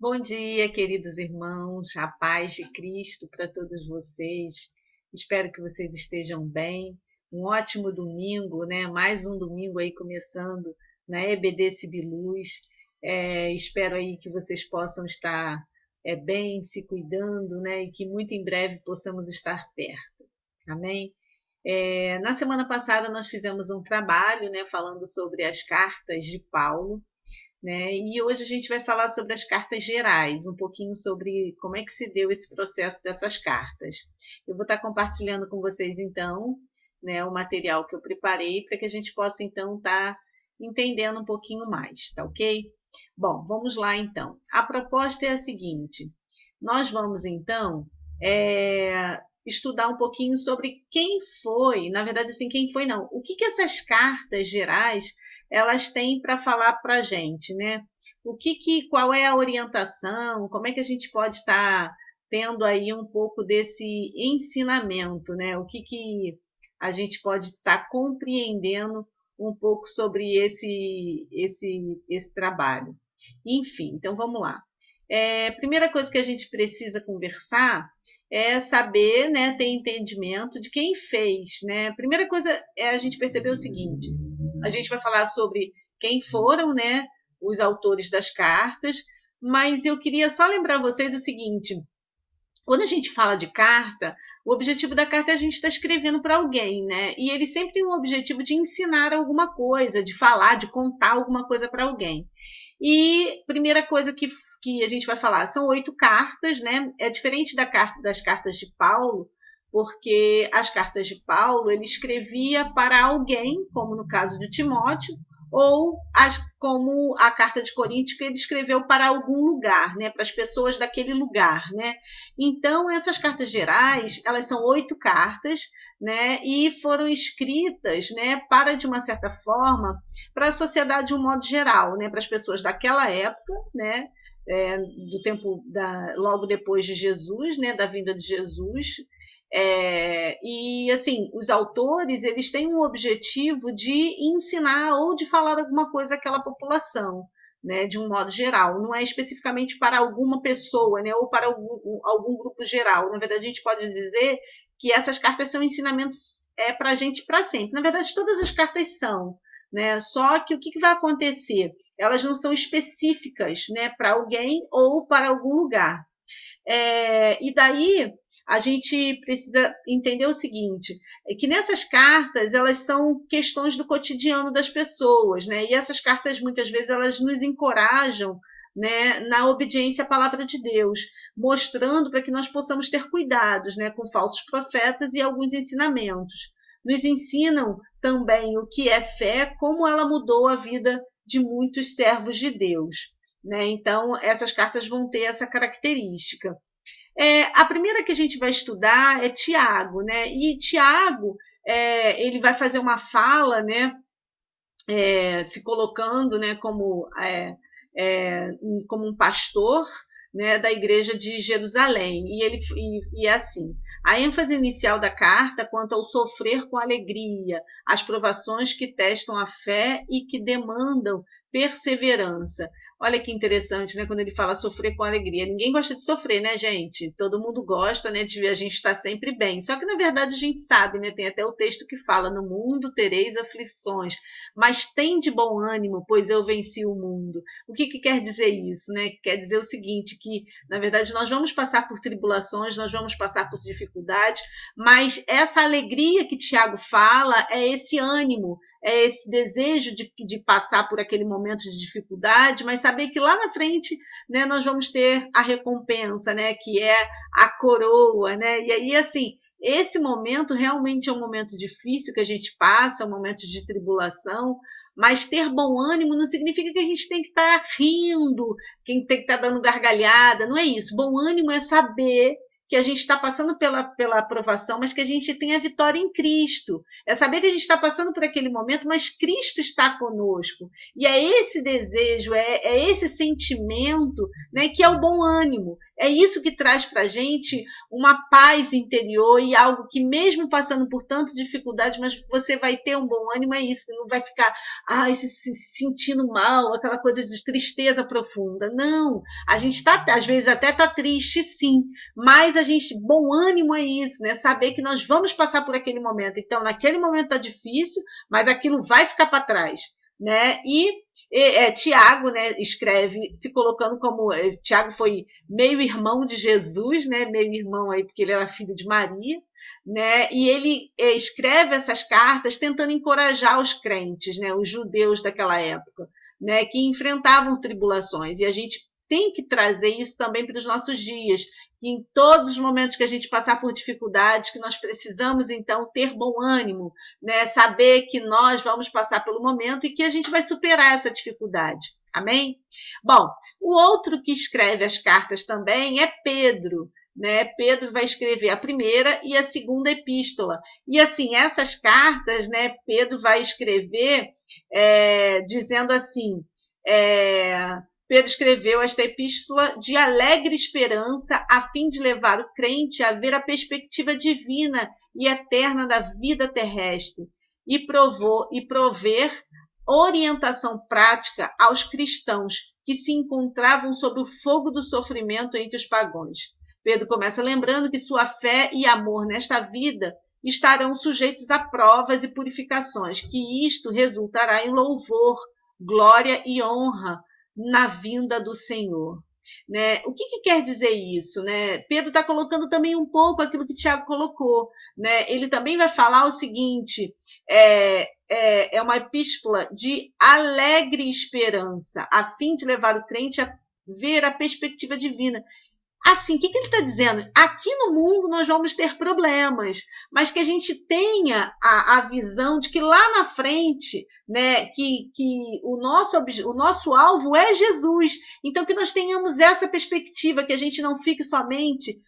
Bom dia, queridos irmãos, a paz de Cristo para todos vocês. Espero que vocês estejam bem. Um ótimo domingo, né? Mais um domingo aí começando na EBD Cibiluz. Espero aí que vocês possam estar bem, se cuidando, né? E que muito em breve possamos estar perto. Amém? Na semana passada nós fizemos um trabalho, né? Falando sobre as cartas de Paulo, né? E hoje a gente vai falar sobre as cartas gerais, um pouquinho sobre como é que se deu esse processo dessas cartas. Eu vou estar compartilhando com vocês, então, né, o material que eu preparei para que a gente possa, então, estar entendendo um pouquinho mais, tá ok? Bom, vamos lá, então. A proposta é a seguinte: nós vamos, então, estudar um pouquinho sobre quem foi, na verdade, assim, quem foi não, o que que essas cartas gerais elas têm para falar para a gente, né? Qual é a orientação? Como é que a gente pode estar tendo aí um pouco desse ensinamento, né? O que a gente pode estar compreendendo um pouco sobre esse trabalho. Enfim, então vamos lá. Primeira coisa que a gente precisa conversar é saber, né, ter entendimento de quem fez, né? Primeira coisa é a gente perceber o seguinte: a gente vai falar sobre quem foram, né, os autores das cartas, mas eu queria só lembrar vocês o seguinte: quando a gente fala de carta, o objetivo da carta é a gente estar escrevendo para alguém, né? E ele sempre tem um objetivo de ensinar alguma coisa, de falar, de contar alguma coisa para alguém. E primeira coisa que a gente vai falar são 8 cartas, né? É diferente das cartas de Paulo, porque as cartas de Paulo ele escrevia para alguém, como no caso de Timóteo, ou como a carta de Coríntios que ele escreveu para algum lugar, né? Para as pessoas daquele lugar, né? Então essas cartas gerais, elas são 8 cartas, né? E foram escritas, né? Para de uma certa forma para a sociedade de um modo geral, né? Para as pessoas daquela época, né? Do tempo logo depois de Jesus, né? Da vinda de Jesus. E assim, os autores eles têm um objetivo de ensinar ou de falar alguma coisa àquela população, né, de um modo geral, não é especificamente para alguma pessoa, né, ou para algum grupo geral. Na verdade, a gente pode dizer que essas cartas são ensinamentos para a gente para sempre. Na verdade, todas as cartas são, né? Só que o que vai acontecer? Elas não são específicas, né, para alguém ou para algum lugar. E daí a gente precisa entender o seguinte: é que nessas cartas elas são questões do cotidiano das pessoas, né? E essas cartas muitas vezes elas nos encorajam, né, na obediência à palavra de Deus, mostrando para que nós possamos ter cuidados, né, com falsos profetas e alguns ensinamentos. Nos ensinam também o que é fé, como ela mudou a vida de muitos servos de Deus. Né? Então, essas cartas vão ter essa característica. A primeira que a gente vai estudar é Tiago, né? E Tiago, ele vai fazer uma fala, né? Se colocando, né? Como um pastor, né? Da igreja de Jerusalém. E é assim: a ênfase inicial da carta quanto ao sofrer com alegria, as provações que testam a fé e que demandam perseverança. Olha que interessante, né? Quando ele fala sofrer com alegria. Ninguém gosta de sofrer, né, gente? Todo mundo gosta, né, de ver a gente estar sempre bem. Só que, na verdade, a gente sabe, né? Tem até o texto que fala: no mundo tereis aflições, mas tem de bom ânimo, pois eu venci o mundo. O que quer dizer isso, né? Quer dizer o seguinte, que, na verdade, nós vamos passar por tribulações, nós vamos passar por dificuldades, mas essa alegria que Tiago fala é esse ânimo, é esse desejo de passar por aquele momento de dificuldade, mas saber que lá na frente, né, nós vamos ter a recompensa, né, que é a coroa, né? E aí, assim, esse momento realmente é um momento difícil que a gente passa, um momento de tribulação, mas ter bom ânimo não significa que a gente tem que estar rindo, que tem que estar dando gargalhada, não é isso. Bom ânimo é saber que a gente está passando pela aprovação, mas que a gente tem a vitória em Cristo. É saber que a gente está passando por aquele momento, mas Cristo está conosco. E é esse desejo, é esse sentimento, né, que é o bom ânimo. É isso que traz para a gente uma paz interior e algo que, mesmo passando por tanta dificuldade, mas você vai ter um bom ânimo, é isso, não vai ficar se sentindo mal, aquela coisa de tristeza profunda. Não, a gente às vezes até está triste, sim, mas bom ânimo é isso, né? Saber que nós vamos passar por aquele momento. Então, naquele momento está difícil, mas aquilo vai ficar para trás. Né? Tiago, né, escreve se colocando como Tiago foi meio irmão de Jesus, né, meio irmão aí porque ele era filho de Maria, né, e ele escreve essas cartas tentando encorajar os crentes, né, os judeus daquela época, né, que enfrentavam tribulações, e a gente tem que trazer isso também para os nossos dias, que em todos os momentos que a gente passar por dificuldades, que nós precisamos, então, ter bom ânimo, né? Saber que nós vamos passar pelo momento e que a gente vai superar essa dificuldade. Amém? Bom, o outro que escreve as cartas também é Pedro. Né? Pedro vai escrever a primeira e a segunda epístola. E, assim, essas cartas, né, Pedro vai escrever dizendo assim... Pedro escreveu esta epístola de alegre esperança, a fim de levar o crente a ver a perspectiva divina e eterna da vida terrestre e prover orientação prática aos cristãos que se encontravam sob o fogo do sofrimento entre os pagãos. Pedro começa lembrando que sua fé e amor nesta vida estarão sujeitos a provas e purificações, que isto resultará em louvor, glória e honra na vinda do Senhor. Né? O que quer dizer isso? Né? Pedro está colocando também um pouco aquilo que Tiago colocou. Né? Ele também vai falar o seguinte, é uma epístola de alegre esperança, a fim de levar o crente a ver a perspectiva divina. Assim, o que ele está dizendo? Aqui no mundo nós vamos ter problemas, mas que a gente tenha a visão de que lá na frente, né, que o nosso alvo é Jesus. Então, que nós tenhamos essa perspectiva, que a gente não fique somente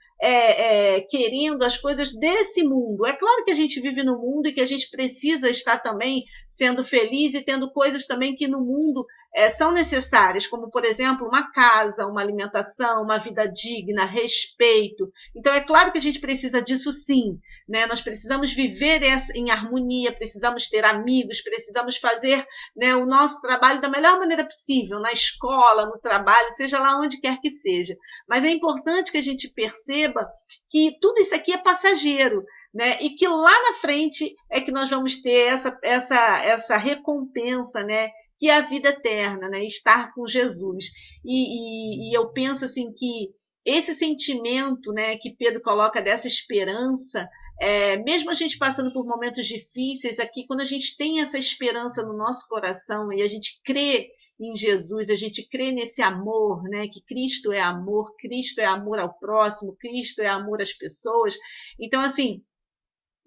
querendo as coisas desse mundo. É claro que a gente vive no mundo e que a gente precisa estar também sendo feliz e tendo coisas também que no mundo são necessárias, como, por exemplo, uma casa, uma alimentação, uma vida digna, respeito. Então, é claro que a gente precisa disso sim, né? Nós precisamos viver em harmonia, precisamos ter amigos, precisamos fazer, né, o nosso trabalho da melhor maneira possível, na escola, no trabalho, seja lá onde quer que seja. Mas é importante que a gente perceba que tudo isso aqui é passageiro, né? E que lá na frente é que nós vamos ter essa recompensa, né? Que é a vida eterna, né? Estar com Jesus. E eu penso assim que esse sentimento, né, que Pedro coloca dessa esperança, mesmo a gente passando por momentos difíceis aqui, quando a gente tem essa esperança no nosso coração e a gente crê em Jesus, a gente crê nesse amor, né, que Cristo é amor ao próximo, Cristo é amor às pessoas. Então, assim,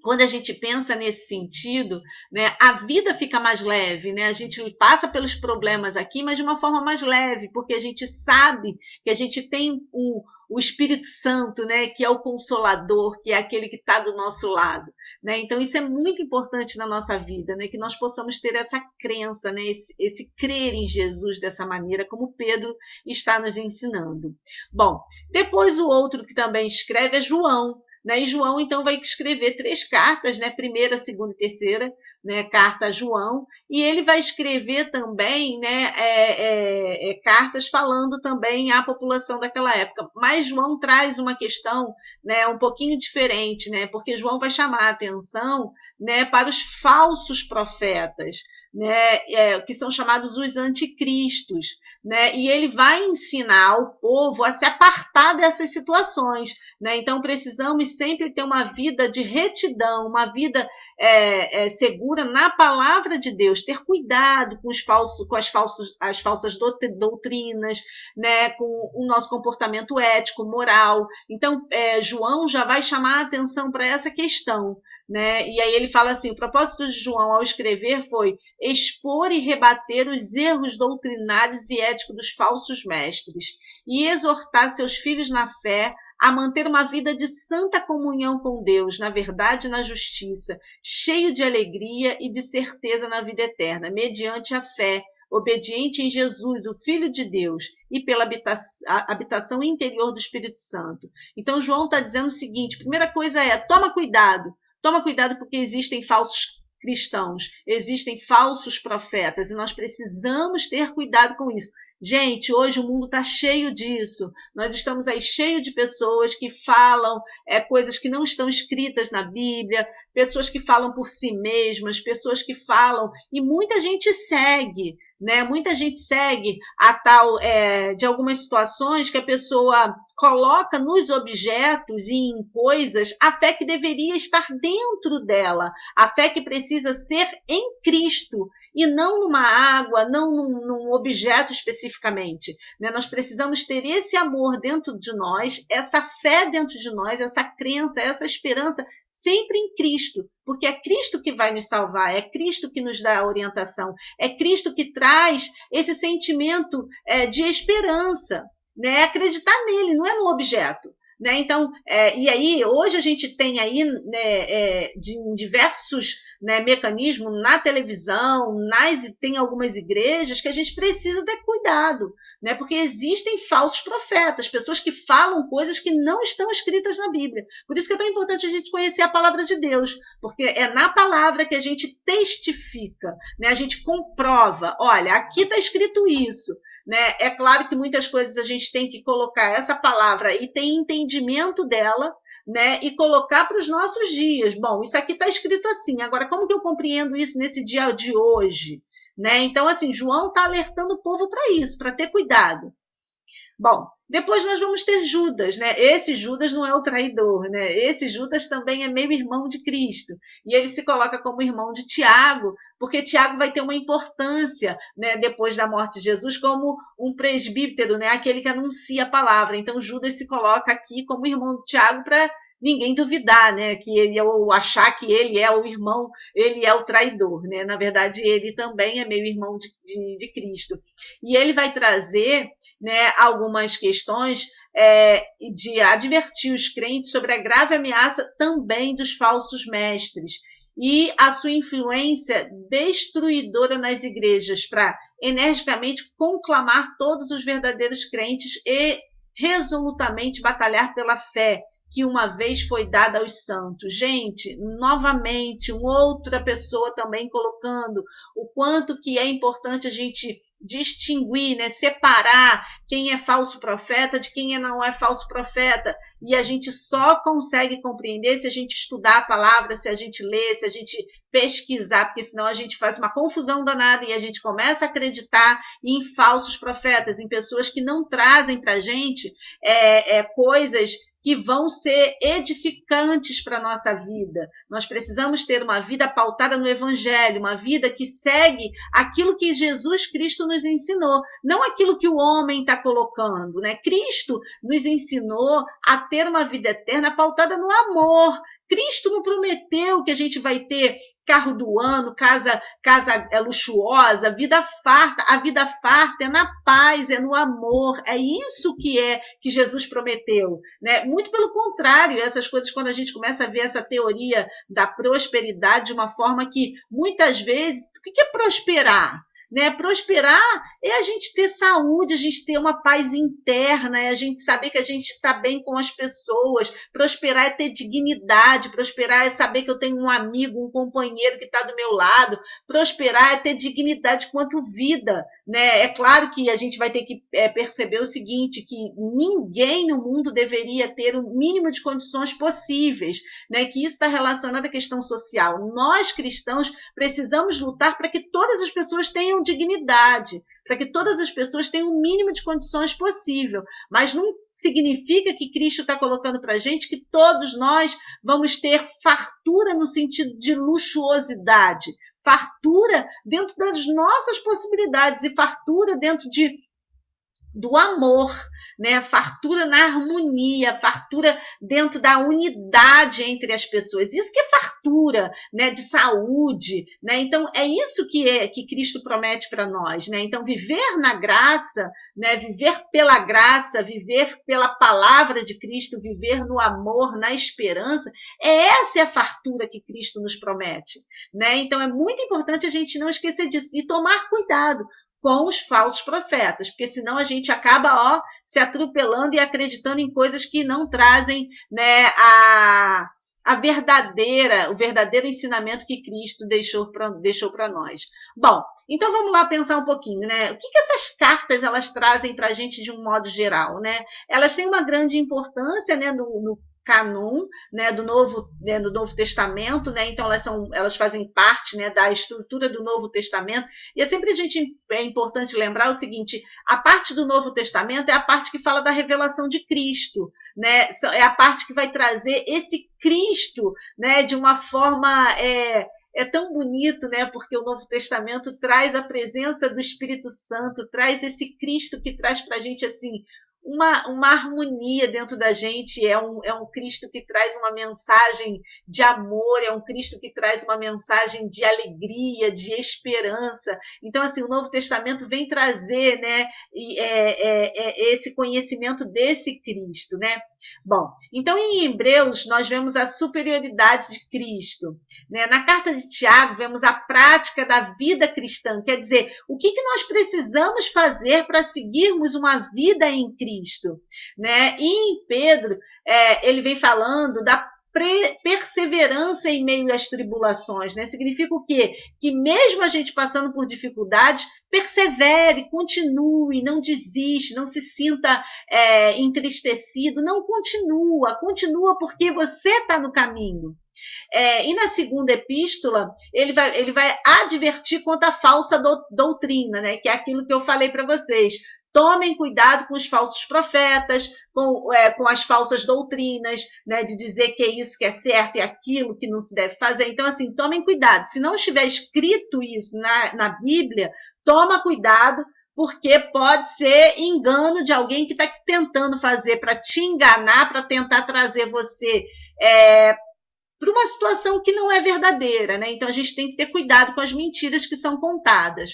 quando a gente pensa nesse sentido, né, a vida fica mais leve, né? A gente passa pelos problemas aqui, mas de uma forma mais leve, porque a gente sabe que a gente tem o Espírito Santo, né, que é o Consolador, que é aquele que está do nosso lado. Né? Então, isso é muito importante na nossa vida, né, que nós possamos ter essa crença, né, esse crer em Jesus dessa maneira, como Pedro está nos ensinando. Bom, depois o outro que também escreve é João. Né? E João, então, vai escrever 3 cartas, né? Primeira, segunda e terceira, né? Carta a João, e ele vai escrever também, né, cartas falando também à população daquela época. Mas João traz uma questão, né, um pouquinho diferente, né? Porque João vai chamar a atenção, né, para os falsos profetas, né, que são chamados os anticristos, né? E ele vai ensinar o povo a se apartar dessas situações, né? Então precisamos sempre ter uma vida de retidão, uma vida segura na palavra de Deus, ter cuidado com as falsas doutrinas, né? Com o nosso comportamento ético, moral. Então João já vai chamar a atenção para essa questão. Né? E aí ele fala assim, o propósito de João ao escrever foi expor e rebater os erros doutrinários e éticos dos falsos mestres e exortar seus filhos na fé a manter uma vida de santa comunhão com Deus, na verdade e na justiça, cheio de alegria e de certeza na vida eterna, mediante a fé, obediente em Jesus, o Filho de Deus, e pela habitação interior do Espírito Santo. Então, João está dizendo o seguinte: primeira coisa é, toma cuidado porque existem falsos cristãos, existem falsos profetas, e nós precisamos ter cuidado com isso. Gente, hoje o mundo está cheio disso. Nós estamos aí cheio de pessoas que falam coisas que não estão escritas na Bíblia, pessoas que falam por si mesmas, pessoas que falam, e muita gente segue, né? Muita gente segue a tal de algumas situações que a pessoa coloca nos objetos e em coisas a fé que deveria estar dentro dela, a fé que precisa ser em Cristo e não numa água, não num objeto especificamente, né? Nós precisamos ter esse amor dentro de nós, essa fé dentro de nós, essa crença, essa esperança sempre em Cristo, porque é Cristo que vai nos salvar, é Cristo que nos dá a orientação, é Cristo que traz esse sentimento de esperança, né? Acreditar nele, não é no objeto. Né? Então, e aí, hoje a gente tem aí diversos mecanismos na televisão, tem algumas igrejas que a gente precisa ter cuidado, né? Porque existem falsos profetas, pessoas que falam coisas que não estão escritas na Bíblia. Por isso que é tão importante a gente conhecer a palavra de Deus, porque é na palavra que a gente testifica, né? A gente comprova, olha, aqui está escrito isso. Né? É claro que muitas coisas a gente tem que colocar essa palavra e ter entendimento dela, né? E colocar para os nossos dias. Bom, isso aqui está escrito assim, agora como que eu compreendo isso nesse dia de hoje? Né? Então, assim, João está alertando o povo para isso, para ter cuidado. Bom, depois nós vamos ter Judas, né? Esse Judas não é o traidor, né? Esse Judas também é meio irmão de Cristo. E ele se coloca como irmão de Tiago, porque Tiago vai ter uma importância, né, depois da morte de Jesus, como um presbítero, né? Aquele que anuncia a palavra. Então Judas se coloca aqui como irmão de Tiago para ninguém duvidar, né, que ele ou achar que ele é o irmão, ele é o traidor, né? Na verdade, ele também é meio irmão de Cristo. E ele vai trazer, né, algumas questões de advertir os crentes sobre a grave ameaça também dos falsos mestres e a sua influência destruidora nas igrejas para energicamente conclamar todos os verdadeiros crentes e resolutamente batalhar pela fé que uma vez foi dada aos santos. Gente, novamente, outra pessoa também colocando o quanto que é importante a gente distinguir, né, separar quem é falso profeta de quem não é falso profeta. E a gente só consegue compreender se a gente estudar a palavra, se a gente ler, se a gente pesquisar, porque senão a gente faz uma confusão danada e a gente começa a acreditar em falsos profetas, em pessoas que não trazem para a gente coisas que vão ser edificantes para a nossa vida. Nós precisamos ter uma vida pautada no Evangelho, uma vida que segue aquilo que Jesus Cristo nos ensinou, não aquilo que o homem está colocando, né? Cristo nos ensinou a ter uma vida eterna pautada no amor. Cristo não prometeu que a gente vai ter carro do ano, casa luxuosa, vida farta. A vida farta é na paz, é no amor. É isso que Jesus prometeu, né? Muito pelo contrário, essas coisas, quando a gente começa a ver essa teoria da prosperidade de uma forma que, muitas vezes, o que é prosperar? Né? Prosperar é a gente ter saúde, a gente ter uma paz interna, é a gente saber que a gente está bem com as pessoas. Prosperar é ter dignidade, prosperar é saber que eu tenho um amigo, um companheiro que está do meu lado. Prosperar é ter dignidade quanto vida. Né? É claro que a gente vai ter que perceber o seguinte, que ninguém no mundo deveria ter o mínimo de condições possíveis, né? Que isso está relacionado à questão social. Nós, cristãos, precisamos lutar para que todas as pessoas tenham dignidade, para que todas as pessoas tenham o mínimo de condições possível, mas não significa que Cristo está colocando para a gente que todos nós vamos ter fartura no sentido de luxuosidade, fartura dentro das nossas possibilidades e fartura dentro do amor, né? Fartura na harmonia, fartura dentro da unidade entre as pessoas. Isso que é fartura, né? De saúde, né? Então é isso que Cristo promete para nós, né? Então viver na graça, né? Viver pela graça, viver pela palavra de Cristo, viver no amor, na esperança, essa é a fartura que Cristo nos promete, né? Então é muito importante a gente não esquecer disso e tomar cuidado com os falsos profetas, porque senão a gente acaba se atropelando e acreditando em coisas que não trazem, né, o verdadeiro ensinamento que Cristo deixou para nós. Bom, então vamos lá pensar um pouquinho, né? O que essas cartas elas trazem para a gente de um modo geral, né? Elas têm uma grande importância, né, no canon, né, do Novo Testamento, né? Então elas fazem parte, né, da estrutura do Novo Testamento. E é importante lembrar o seguinte: a parte do Novo Testamento é a parte que fala da revelação de Cristo, né? É a parte que vai trazer esse Cristo, né, de uma forma é tão bonito, né? Porque o Novo Testamento traz a presença do Espírito Santo, traz esse Cristo que traz para a gente assim uma harmonia dentro da gente, é um Cristo que traz uma mensagem de amor, é um Cristo que traz uma mensagem de alegria, de esperança. Então, assim, o Novo Testamento vem trazer, né, esse conhecimento desse Cristo, né? Bom, então em Hebreus nós vemos a superioridade de Cristo, né? Na carta de Tiago vemos a prática da vida cristã, quer dizer, o que nós precisamos fazer para seguirmos uma vida em Cristo, né? E em Pedro, ele vem falando da perseverança em meio às tribulações, né? Significa o quê? Que mesmo a gente passando por dificuldades, persevere, continue, não desiste, não se sinta entristecido, não continua porque você está no caminho. E na segunda epístola, ele vai advertir quanto à falsa doutrina, né? Que é aquilo que eu falei para vocês. Tomem cuidado com os falsos profetas, com as falsas doutrinas, né, de dizer que é isso que é certo e aquilo que não se deve fazer. Então, assim, tomem cuidado. Se não estiver escrito isso na Bíblia, toma cuidado, porque pode ser engano de alguém que está tentando fazer para te enganar, para tentar trazer você para uma situação que não é verdadeira, né? Então, a gente tem que ter cuidado com as mentiras que são contadas.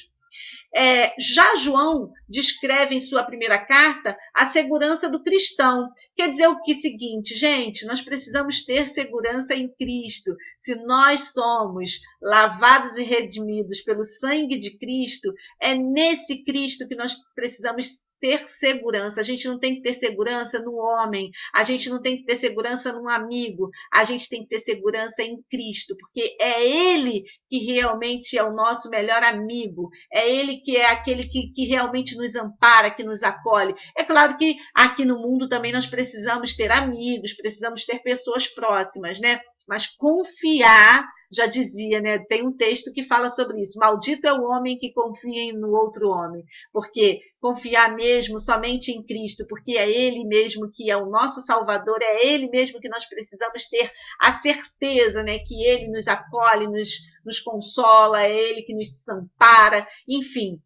Já João descreve em sua primeira carta a segurança do cristão. Quer dizer o que seguinte, gente, nós precisamos ter segurança em Cristo. Se nós somos lavados e redimidos pelo sangue de Cristo, é nesse Cristo que nós precisamos ter segurança. A gente não tem que ter segurança no homem, a gente não tem que ter segurança num amigo, a gente tem que ter segurança em Cristo, porque é Ele que realmente é o nosso melhor amigo, é Ele que é aquele que realmente nos ampara, que nos acolhe. É claro que aqui no mundo também nós precisamos ter amigos, precisamos ter pessoas próximas, né? Mas confiar, já dizia, né? Tem um texto que fala sobre isso. Maldito é o homem que confia no outro homem. Porque confiar mesmo somente em Cristo, porque é Ele mesmo que é o nosso Salvador, é Ele mesmo que nós precisamos ter a certeza, né? Que Ele nos acolhe, nos consola, é Ele que nos ampara, enfim.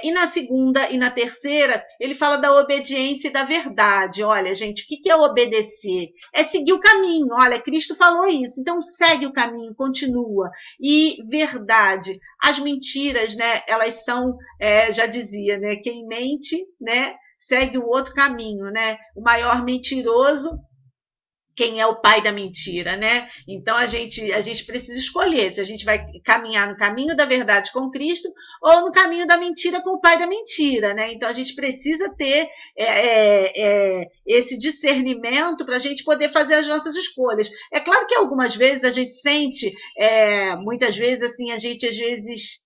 E na segunda e na terceira, ele fala da obediência e da verdade. Olha, gente, o que é obedecer? É seguir o caminho. Olha, Cristo falou isso. Então, segue o caminho, continua. E verdade. As mentiras, né, elas são, já dizia, né, quem mente, né, segue o outro caminho, né? O maior mentiroso, quem é o pai da mentira, né? Então a gente precisa escolher se a gente vai caminhar no caminho da verdade com Cristo ou no caminho da mentira com o pai da mentira, né? Então a gente precisa ter esse discernimento para a gente poder fazer as nossas escolhas. É claro que algumas vezes a gente sente, muitas vezes assim, a gente às vezes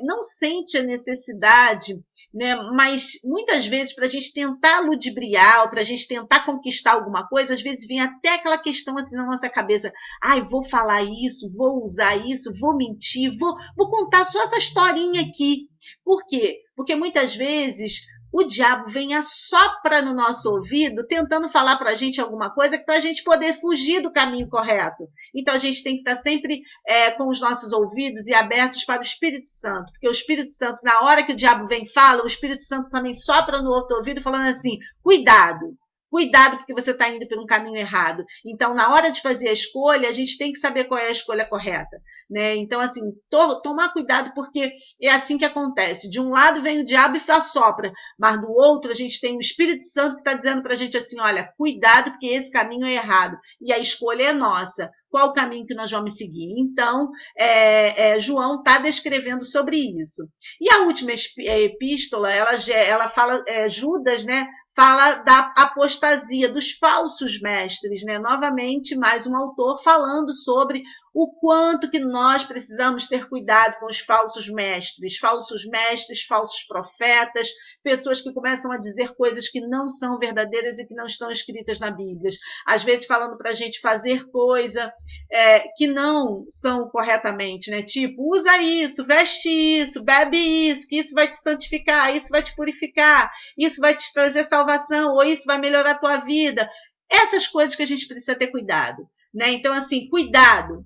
não sente a necessidade, né? Mas muitas vezes para a gente tentar ludibriar, para a gente tentar conquistar alguma coisa, às vezes vem até aquela questão assim na nossa cabeça: ai, vou falar isso, vou usar isso, vou mentir, vou contar só essa historinha aqui. Por quê? Porque muitas vezes o diabo vem assopra no nosso ouvido, tentando falar para a gente alguma coisa para a gente poder fugir do caminho correto. Então a gente tem que estar sempre com os nossos ouvidos e abertos para o Espírito Santo, porque o Espírito Santo, na hora que o diabo vem e fala, o Espírito Santo também sopra no outro ouvido falando assim, cuidado. Cuidado, porque você está indo por um caminho errado. Então, na hora de fazer a escolha, a gente tem que saber qual é a escolha correta, né? Então, assim, tomar cuidado, porque é assim que acontece. De um lado vem o diabo e assopra, mas do outro a gente tem o Espírito Santo que está dizendo para a gente assim, olha, cuidado, porque esse caminho é errado. E a escolha é nossa. Qual o caminho que nós vamos seguir? Então, João está descrevendo sobre isso. E a última epístola, ela fala, Judas, né? Fala da apostasia, dos falsos mestres, né? Novamente, mais um autor falando sobre o quanto que nós precisamos ter cuidado com os falsos mestres, falsos profetas, pessoas que começam a dizer coisas que não são verdadeiras e que não estão escritas na Bíblia. Às vezes falando para a gente fazer coisa que não são corretamente, né? Tipo, usa isso, veste isso, bebe isso, que isso vai te santificar, isso vai te purificar, isso vai te trazer salvação, ou isso vai melhorar a tua vida. Essas coisas que a gente precisa ter cuidado, né? Então, assim, cuidado.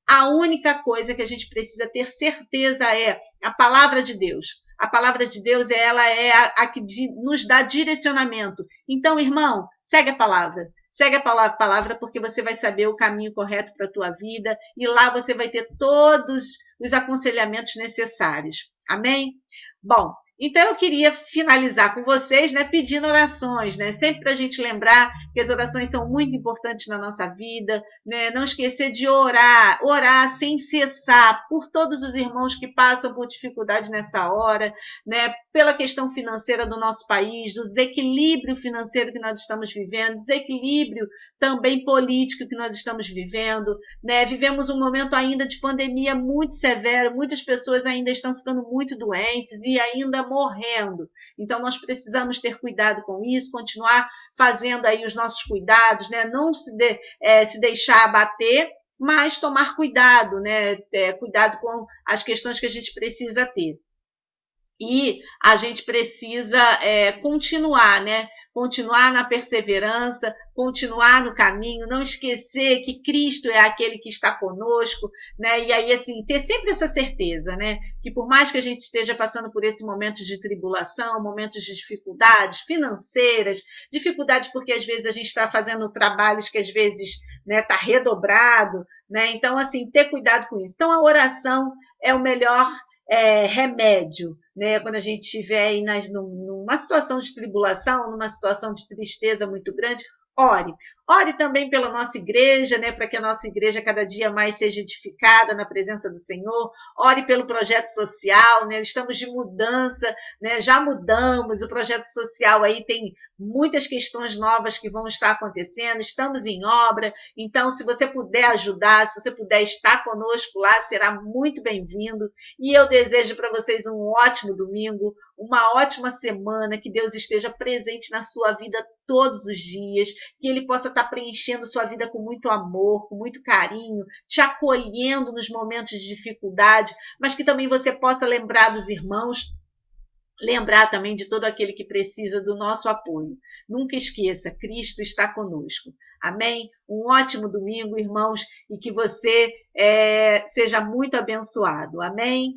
A única coisa que a gente precisa ter certeza é a palavra de Deus. A palavra de Deus, ela é a que nos dá direcionamento. Então, irmão, segue a palavra. Segue a palavra porque você vai saber o caminho correto para a tua vida e lá você vai ter todos os aconselhamentos necessários. Amém? Bom, então eu queria finalizar com vocês, né, pedindo orações, né, sempre para a gente lembrar que as orações são muito importantes na nossa vida, né, não esquecer de orar sem cessar por todos os irmãos que passam por dificuldades nessa hora, né, pela questão financeira do nosso país, do desequilíbrio financeiro que nós estamos vivendo, desequilíbrio também político que nós estamos vivendo, né, vivemos um momento ainda de pandemia muito severo, muitas pessoas ainda estão ficando muito doentes e ainda morrendo. Então, nós precisamos ter cuidado com isso, continuar fazendo aí os nossos cuidados, né? Não se deixar abater, mas tomar cuidado, né? Cuidado com as questões que a gente precisa ter. E a gente precisa continuar, né? Continuar na perseverança, continuar no caminho, não esquecer que Cristo é aquele que está conosco, né? E aí, assim, ter sempre essa certeza, né? Que por mais que a gente esteja passando por esse momento de tribulação, momentos de dificuldades financeiras, dificuldades porque às vezes a gente está fazendo trabalhos que às vezes está redobrado, né? Então, assim, ter cuidado com isso. Então, a oração é o melhor remédio, né? Quando a gente estiver aí numa situação de tribulação, numa situação de tristeza muito grande, ore. Ore também pela nossa igreja, né, para que a nossa igreja cada dia mais seja edificada na presença do Senhor. Ore pelo projeto social, né? Estamos de mudança, né? Já mudamos, o projeto social aí tem muitas questões novas que vão estar acontecendo, estamos em obra, então se você puder ajudar, se você puder estar conosco lá, será muito bem-vindo. E eu desejo para vocês um ótimo domingo, uma ótima semana, que Deus esteja presente na sua vida todos os dias, que Ele possa estar preenchendo sua vida com muito amor, com muito carinho, te acolhendo nos momentos de dificuldade, mas que também você possa lembrar dos irmãos, lembrar também de todo aquele que precisa do nosso apoio. Nunca esqueça, Cristo está conosco. Amém? Um ótimo domingo, irmãos, e que você seja muito abençoado. Amém?